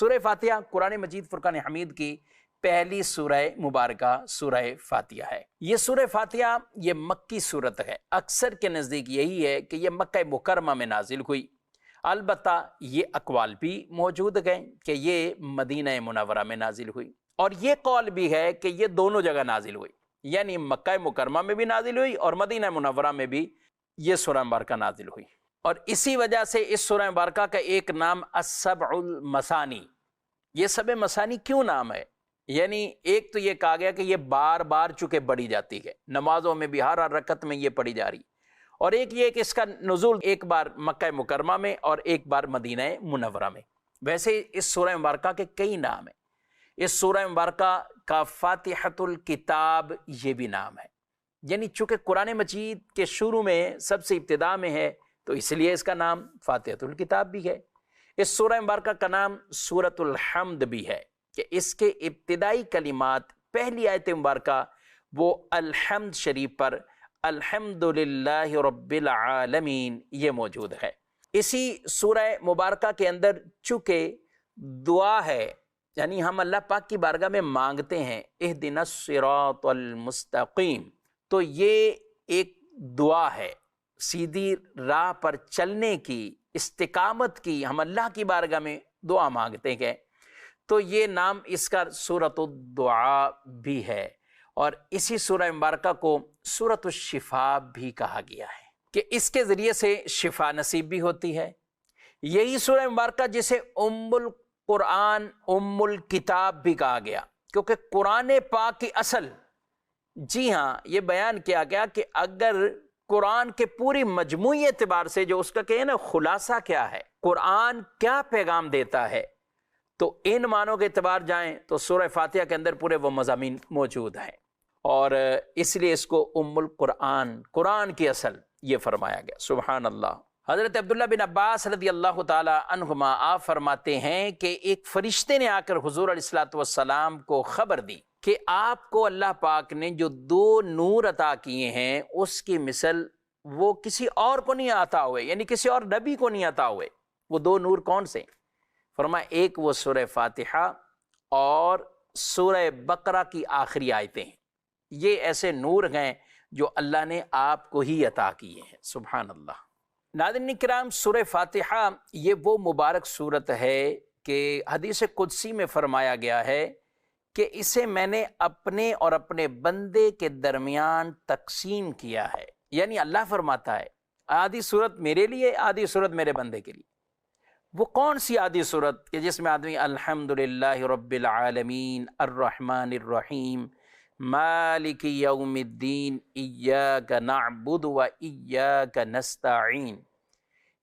سورہ فاتحہ قرآن مجید فرقان حمید کی پہلی سورہ مبارکہ سورہ فاتحہ ہے۔ یہ سورہ فاتحہ یہ مکی صورت ہے، اکثر کے نزدیک یہی ہے کہ یہ مکہ مکرمہ میں نازل ہوئی، البتہ یہ اقوال بھی موجود ہیں کہ یہ مدینہ منورہ میں نازل ہوئی، اور یہ قول بھی ہے کہ یہ دونوں جگہ نازل ہوئی، یعنی مکہ مکرمہ میں بھی نازل ہوئی اور مدینہ منورہ میں بھی یہ سورہ مبارکہ نازل ہوئی۔ اور اسی وجہ سے اس سورہ مبارکہ کا ایک نام السبع المثانی، یہ سبع مثانی کیوں نام ہے؟ یعنی ایک تو یہ کہا گیا کہ یہ بار بار چونکہ پڑھی جاتی ہے، نمازوں میں بھی ہر رکعت میں یہ پڑھی جا رہی، اور ایک یہ کہ اس کا نزول ایک بار مکہ مکرمہ میں اور ایک بار مدینہ منورہ میں۔ ویسے اس سورہ مبارکہ کے کئی نام ہیں، اس سورہ مبارکہ کا فاتحۃ الکتاب یہ بھی نام ہے، یعنی چونکہ قرآن مجید کے شروع میں سب سے ابتدا میں ہے تو اس لیے اس کا نام فاتحۃ الکتاب بھی ہے۔ اس سورہ مبارکہ کا نام سورۃ الحمد بھی ہے کہ اس کے ابتدائی کلمات، پہلی آیت مبارکہ وہ الحمد شریف پر الحمد للہ رب العالمین یہ موجود ہے۔ اسی سورہ مبارکہ کے اندر چونکہ دعا ہے، یعنی ہم اللہ پاک کی بارگاہ میں مانگتے ہیں اہدنا الصراط المستقیم، تو یہ ایک دعا ہے، سیدھی راہ پر چلنے کی، استقامت کی، ہم اللہ کی بارگاہ میں دعا مانگتے ہیں، تو یہ نام اس کا سورۃ الدعاء بھی ہے۔ اور اسی سورہ مبارکہ کو سورۃ الشفاء بھی کہا گیا ہے کہ اس کے ذریعے سے شفا نصیب بھی ہوتی ہے۔ یہی سورہ مبارکہ جسے ام القرآن ام الکتاب بھی کہا گیا، کیونکہ قرآن پاک کی اصل، جی ہاں یہ بیان کیا گیا کہ اگر قرآن کے پوری مجموعی اعتبار سے جو اس کا کہیں نا خلاصہ کیا ہے، قرآن کیا پیغام دیتا ہے، تو ان معنوں کے اعتبار جائیں تو سورہ فاتحہ کے اندر پورے وہ مضامین موجود ہیں، اور اس لیے اس کو ام القرآن، قرآن کی اصل یہ فرمایا گیا۔ سبحان اللہ۔ حضرت عبداللہ بن عباس رضی اللہ تعالی عنہما آپ فرماتے ہیں کہ ایک فرشتے نے آ کر حضور علیہ الصلوۃ والسلام کو خبر دی کہ آپ کو اللہ پاک نے جو 2 نور عطا کیے ہیں اس کی مثل وہ کسی اور کو نہیں عطا ہوئے، یعنی کسی اور نبی کو نہیں عطا ہوئے۔ وہ 2 نور کون سے؟ فرمایا ایک وہ سورہ فاتحہ اور سورہ بقرہ کی آخری آیتیں ہیں، یہ ایسے نور ہیں جو اللہ نے آپ کو ہی عطا کیے ہیں۔ سبحان اللہ۔ ناظرین کرام، سورہ فاتحہ یہ وہ مبارک صورت ہے کہ حدیث قدسی میں فرمایا گیا ہے کہ اسے میں نے اپنے اور اپنے بندے کے درمیان تقسیم کیا ہے، یعنی اللہ فرماتا ہے آدھی صورت میرے لیے، آدھی صورت میرے بندے کے لیے۔ وہ کون سی آدھی صورت کہ جس میں آدمی الحمدللہ رب العالمین الرحمن الرحیم مالک یوم الدین ایاک نعبد و ایاک نستعین،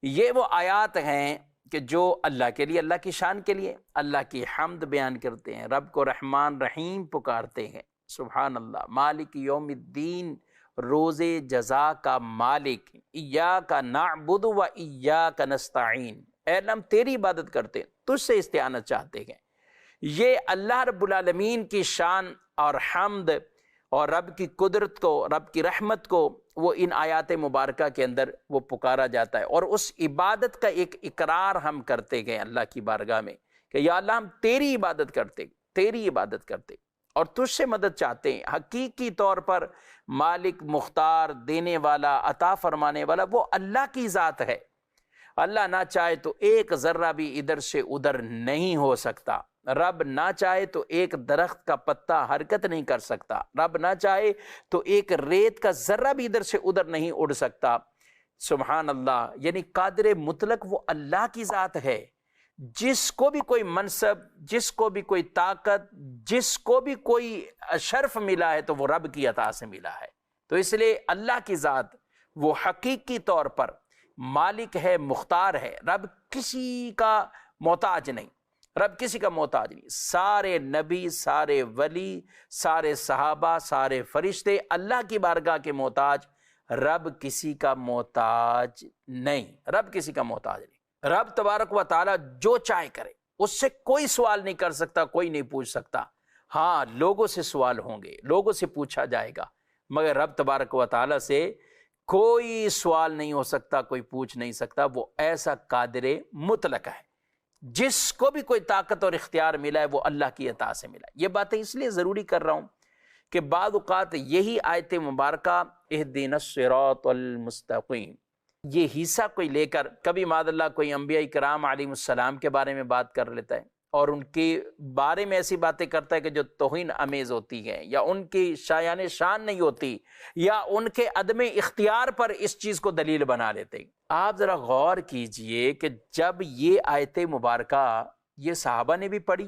یہ وہ آیات ہیں کہ جو اللہ کے لیے، اللہ کی شان کے لیے اللہ کی حمد بیان کرتے ہیں، رب کو رحمان رحیم پکارتے ہیں۔ سبحان اللہ۔ مالک یوم الدین، روز جزا کا مالک، ایاک نعبد و ایاک نستعین، اے اللہ ہم تیری عبادت کرتے ہیں، تجھ سے استعانت چاہتے ہیں۔ یہ اللہ رب العالمین کی شان اور حمد اور رب کی قدرت کو، رب کی رحمت کو وہ ان آیات مبارکہ کے اندر وہ پکارا جاتا ہے، اور اس عبادت کا ایک اقرار ہم کرتے گئے اللہ کی بارگاہ میں کہ یا اللہ ہم تیری عبادت کرتے، تیری عبادت کرتے اور تجھ سے مدد چاہتے ہیں۔ حقیقی طور پر مالک، مختار، دینے والا، عطا فرمانے والا وہ اللہ کی ذات ہے۔ اللہ نہ چاہے تو ایک ذرہ بھی ادھر سے ادھر نہیں ہو سکتا، رب نہ چاہے تو ایک درخت کا پتا حرکت نہیں کر سکتا، رب نہ چاہے تو ایک ریت کا ذرہ بھی ادھر سے ادھر نہیں اڑ سکتا۔ سبحان اللہ۔ یعنی قادر مطلق وہ اللہ کی ذات ہے، جس کو بھی کوئی منصب، جس کو بھی کوئی طاقت، جس کو بھی کوئی شرف ملا ہے تو وہ رب کی عطا سے ملا ہے۔ تو اس لیے اللہ کی ذات وہ حقیقی طور پر مالک ہے، مختار ہے، رب کسی کا محتاج نہیں، رب کسی کا محتاج نہیں۔ سارے نبی، سارے ولی، سارے صحابہ، سارے فرشتے اللہ کی بارگاہ کے محتاج، رب کسی کا محتاج نہیں، رب کسی کا محتاج نہیں۔ رب تبارک و تعالی جو چاہے کرے، اس سے کوئی سوال نہیں کر سکتا، کوئی نہیں پوچھ سکتا۔ ہاں لوگوں سے سوال ہوں گے، لوگوں سے پوچھا جائے گا، مگر رب تبارک و تعالی سے کوئی سوال نہیں ہو سکتا، کوئی پوچھ نہیں سکتا، وہ ایسا قادر مطلق ہے جس کو بھی کوئی طاقت اور اختیار ملا ہے وہ اللہ کی عطا سے ملا ہے۔ یہ باتیں اس لیے ضروری کر رہا ہوں کہ بعض اوقات یہی آیت مبارکہ اہدنا الصراط المستقیم، یہ حصہ کوئی لے کر کبھی معاذ اللہ کوئی انبیاء کرام علیہ السلام کے بارے میں بات کر لیتا ہے اور ان کے بارے میں ایسی باتیں کرتا ہے کہ جو توہین امیز ہوتی ہیں یا ان کی شایان شان نہیں ہوتی یا ان کے عدم اختیار پر اس چیز کو دلیل بنا لیتے ہیں۔ آپ ذرا غور کیجئے کہ جب یہ آیت مبارکہ یہ صحابہ نے بھی پڑھی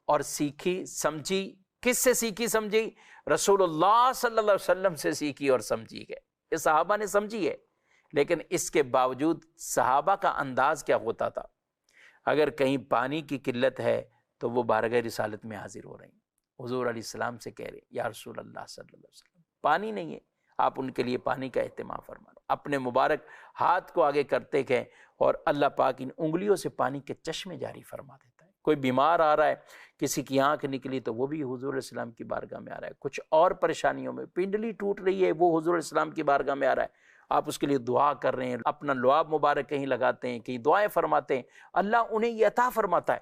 اور سیکھی سمجھی، کس سے سیکھی سمجھی؟ رسول اللہ صلی اللہ علیہ وسلم سے سیکھی اور سمجھی ہے، یہ صحابہ نے سمجھی ہے۔ لیکن اس کے باوجود صحابہ کا انداز کیا ہوتا تھا؟ اگر کہیں پانی کی قلت ہے تو وہ بارگاہ رسالت میں حاضر ہو رہے ہیں، حضور علیہ السلام سے کہہ رہے ہیں یا رسول اللہ صلی اللہ علیہ وسلم پانی نہیں ہے، آپ ان کے لیے پانی کا اہتمام فرما لو۔ اپنے مبارک ہاتھ کو آگے کرتے گئے اور اللہ پاک ان انگلیوں سے پانی کے چشمے جاری فرما دیتا ہے۔ کوئی بیمار آ رہا ہے، کسی کی آنکھ نکلی تو وہ بھی حضور علیہ السلام کی بارگاہ میں آ رہا ہے، کچھ اور پریشانیوں میں پنڈلی ٹوٹ رہی ہے وہ حضور علیہ السلام کی بارگاہ میں آ رہا ہے، آپ اس کے لیے دعا کر رہے ہیں، اپنا لعاب مبارک کہیں لگاتے ہیں، کہیں دعائیں فرماتے ہیں، اللہ انہیں یہ عطا فرماتا ہے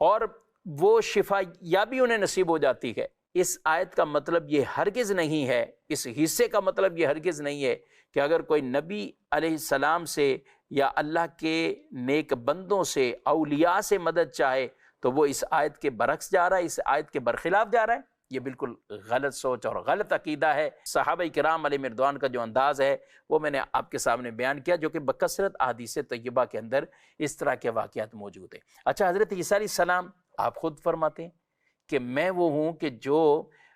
اور وہ شفا یابی انہیں نصیب ہو جاتی ہے۔ اس آیت کا مطلب یہ ہرگز نہیں ہے، اس حصے کا مطلب یہ ہرگز نہیں ہے کہ اگر کوئی نبی علیہ السلام سے یا اللہ کے نیک بندوں سے اولیاء سے مدد چاہے تو وہ اس آیت کے برعکس جا رہا ہے، اس آیت کے برخلاف جا رہا ہے۔ یہ بالکل غلط سوچ اور غلط عقیدہ ہے۔ صحابہ کرام علیہ رضوان کا جو انداز ہے وہ میں نے آپ کے سامنے بیان کیا، جو کہ بکثرت احادیث طیبہ کے اندر اس طرح کے واقعات موجود ہیں۔ اچھا، حضرت عیسیٰ علیہ السلام آپ خود فرماتے ہیں کہ میں وہ ہوں کہ جو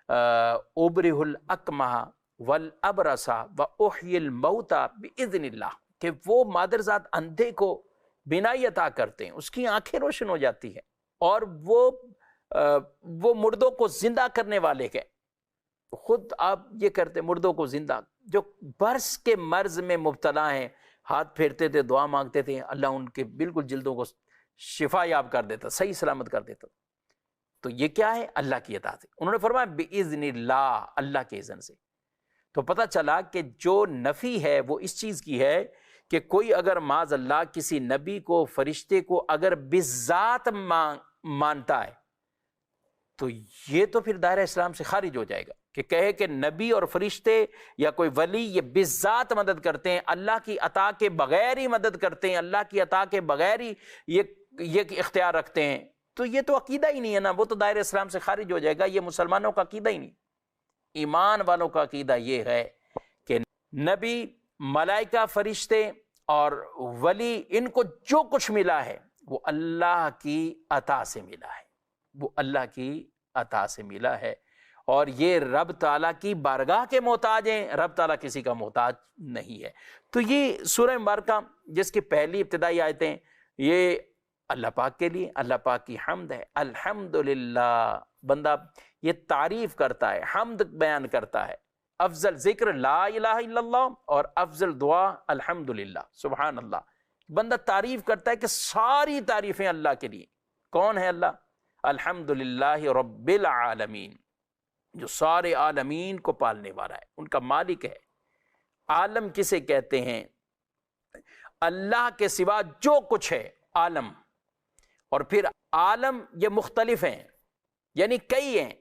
ابرئ الاکمہ والابرص واحیی الموتى باذن اللہ، کہ وہ مادرزاد اندھے کو بینائی عطا کرتے ہیں، اس کی آنکھیں روشن ہو جاتی ہیں، اور وہ مردوں کو زندہ کرنے والے ہیں۔ خود آپ یہ کرتے مردوں کو زندہ، جو برس کے مرض میں مبتلا ہیں، ہاتھ پھیرتے تھے، دعا مانگتے تھے، اللہ ان کے بالکل جلدوں کو شفا یاب کر دیتا، صحیح سلامت کر دیتا۔ تو یہ کیا ہے؟ اللہ کی عطا سے۔ انہوں نے فرمایا بِإِذْنِ اللہ، اللہ کے اذن سے۔ تو پتہ چلا کہ جو نفی ہے وہ اس چیز کی ہے کہ کوئی اگر معاذ اللہ کسی نبی کو، فرشتے کو اگر بذات مانتا ہے تو یہ تو پھر دائرہ اسلام سے خارج ہو جائے گا، کہ کہے کہ نبی اور فرشتے یا کوئی ولی یہ بذات مدد کرتے ہیں، اللہ کی عطا کے بغیر ہی مدد کرتے ہیں، اللہ کی عطا کے بغیر ہی یہ اختیار رکھتے ہیں، تو یہ تو عقیدہ ہی نہیں ہے نا، وہ تو دائرہ اسلام سے خارج ہو جائے گا، یہ مسلمانوں کا عقیدہ ہی نہیں۔ ایمان والوں کا عقیدہ یہ ہے کہ نبی، ملائکہ، فرشتے اور ولی، ان کو جو کچھ ملا ہے وہ اللہ کی عطا سے ملا ہے، وہ اللہ کی عطا سے ملا ہے، اور یہ رب تعالیٰ کی بارگاہ کے محتاج ہیں، رب تعالیٰ کسی کا محتاج نہیں ہے۔ تو یہ سورہ مبارکہ جس کی پہلی ابتدائی آیتیں یہ اللہ پاک کے لیے، اللہ پاک کی حمد ہے۔ الحمدللہ، بندہ یہ تعریف کرتا ہے، حمد بیان کرتا ہے۔ افضل ذکر لا الہ الا اللہ اور افضل دعا الحمدللہ، سبحان اللہ۔ بندہ تعریف کرتا ہے کہ ساری تعریفیں اللہ کے لیے۔ کون ہے اللہ؟ الحمدللہ رب العالمین، جو سارے عالمین کو پالنے والا ہے، ان کا مالک ہے۔ عالم کسے کہتے ہیں؟ اللہ کے سوا جو کچھ ہے عالم، اور پھر عالم یہ مختلف ہیں، یعنی کئی ہیں۔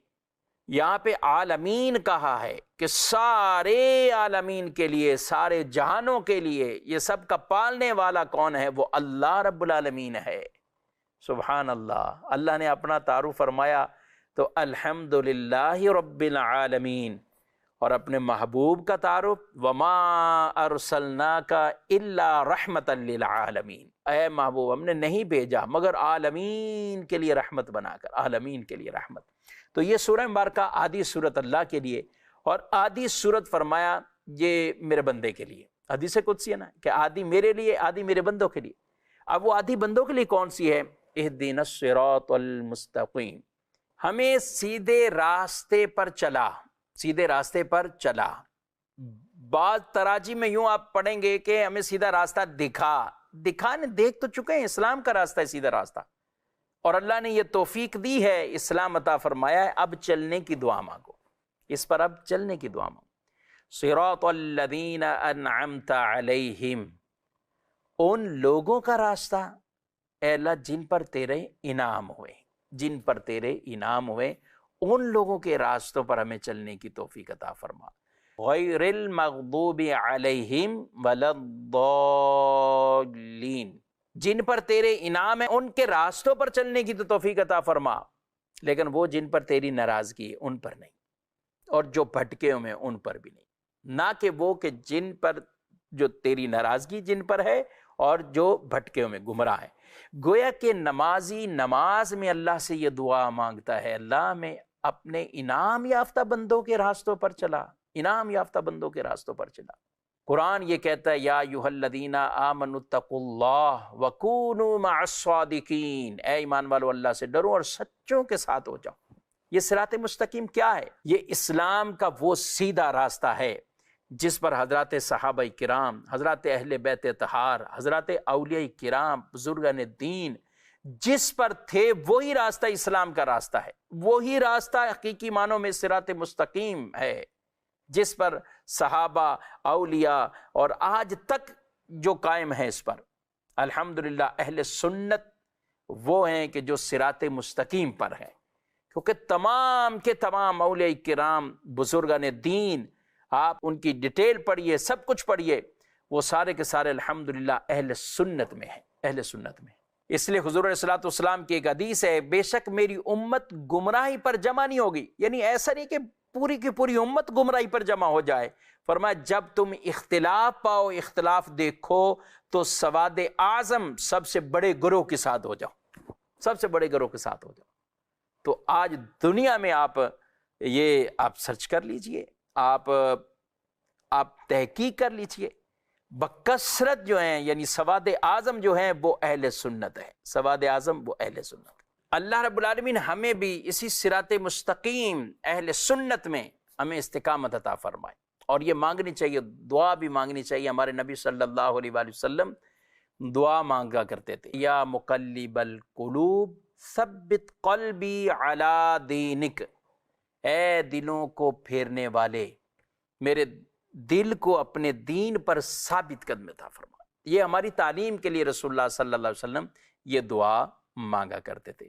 یہاں پہ عالمین کہا ہے کہ سارے عالمین کے لیے، سارے جہانوں کے لیے، یہ سب کا پالنے والا کون ہے؟ وہ اللہ رب العالمین ہے۔ سبحان اللہ۔ اللہ نے اپنا تعارف فرمایا تو الحمدللہ رب العالمین، اور اپنے محبوب کا تعارف وما ارسلناک الا رحمتا للعالمین، اے محبوب ہم نے نہیں بھیجا مگر عالمین کے لیے رحمت بنا کر، عالمین کے لیے رحمت۔ تو یہ سورہ مبارکہ آدھی صورت اللہ کے لیے اور آدھی صورت فرمایا یہ میرے بندے کے لیے۔ حدیث قدسی ہے نا کہ آدھی میرے لیے، آدھی میرے بندوں کے لیے۔ اب وہ آدھی بندوں کے لیے کون سی ہے؟ اہدنا الصراط المستقیم، ہمیں سیدھے راستے پر چلا، سیدھے راستے پر چلا۔ بعض تراجی میں یوں آپ پڑھیں گے کہ ہمیں سیدھا راستہ دکھانے، دیکھ تو چکے ہیں، اسلام کا راستہ ہے سیدھا راستہ، اور اللہ نے یہ توفیق دی ہے، اسلام عطا فرمایا ہے، اب چلنے کی دعا مانگو، اس پر اب چلنے کی دعا مانگو۔ صراط الذین انعمت علیہم، ان لوگوں کا راستہ اے اللہ جن پر تیرے انعام ہوئے، جن پر تیرے انعام ہوئے ان لوگوں کے راستوں پر ہمیں چلنے کی توفیق عطا فرما، غیر المغضوب علیہم ولا الضالین، جن پر تیرے انعام ہے ان کے راستوں پر چلنے کی تو توفیق عطا فرما، لیکن وہ جن پر تیری ناراضگی ہے ان پر نہیں، اور جو بھٹکے ہوئے ہیں ان پر بھی نہیں، نہ کہ وہ کہ جن پر جو تیری ناراضگی جن پر ہے اور جو بھٹکے ہوئے گمراہ ہیں۔ گویا کہ نمازی نماز میں اللہ سے یہ دعا مانگتا ہے، اللہ میں اپنے انعام یافتہ بندوں کے راستوں پر چلا، انعام یافتہ بندوں کے راستوں پر چلا۔ قرآن یہ کہتا ہے یا ایھا الذین آمنوا اتقوا اللہ وکونوا مع الصادقین، اے ایمان والو اللہ سے ڈرو اور سچوں کے ساتھ ہو جاؤ۔ یہ صراط مستقیم کیا ہے؟ یہ اسلام کا وہ سیدھا راستہ ہے جس پر حضرات صحابہ کرام، حضرات اہل بیت اطہار، حضرات اولیاء کرام، بزرگان دین جس پر تھے، وہی راستہ اسلام کا راستہ ہے، وہی راستہ حقیقی معنوں میں صراط مستقیم ہے جس پر صحابہ، اولیاء اور آج تک جو قائم ہے اس پر الحمدللہ اہل سنت وہ ہیں کہ جو صراط مستقیم پر ہیں، کیونکہ تمام کے تمام اولیاء کرام، بزرگان دین، آپ ان کی ڈیٹیل پڑھیے، سب کچھ پڑھیے، وہ سارے کے سارے الحمدللہ اہل سنت میں ہیں، اہل سنت میں۔ اس لیے حضور علیہ الصلوۃ والسلام کی ایک حدیث ہے، بے شک میری امت گمراہی پر جمع نہیں ہوگی، یعنی ایسا نہیں کہ پوری کی پوری امت گمراہی پر جمع ہو جائے، فرمایا جب تم اختلاف پاؤ، اختلاف دیکھو تو سواد اعظم سب سے بڑے گروہ کے ساتھ ہو جاؤ، سب سے بڑے گروہ کے ساتھ ہو جاؤ۔ تو آج دنیا میں آپ سرچ کر لیجئے، آپ تحقیق کر لیجئے، بکثرت جو ہیں یعنی سواد اعظم جو ہیں وہ اہل سنت ہے، سواد اعظم وہ اہل سنت۔ اللہ رب العالمین ہمیں بھی اسی صراط مستقیم اہل سنت میں ہمیں استقامت عطا فرمائے، اور یہ مانگنی چاہیے، دعا بھی مانگنی چاہیے۔ ہمارے نبی صلی اللہ علیہ وآلہ وسلم دعا مانگا کرتے تھے، یا مقلب القلوب ثبت قلبی علی دینک، اے دلوں کو پھیرنے والے میرے دل کو اپنے دین پر ثابت قدم عطا فرما۔ یہ ہماری تعلیم کے لیے رسول اللہ صلی اللہ علیہ وسلم یہ دعا مانگا کرتے تھے۔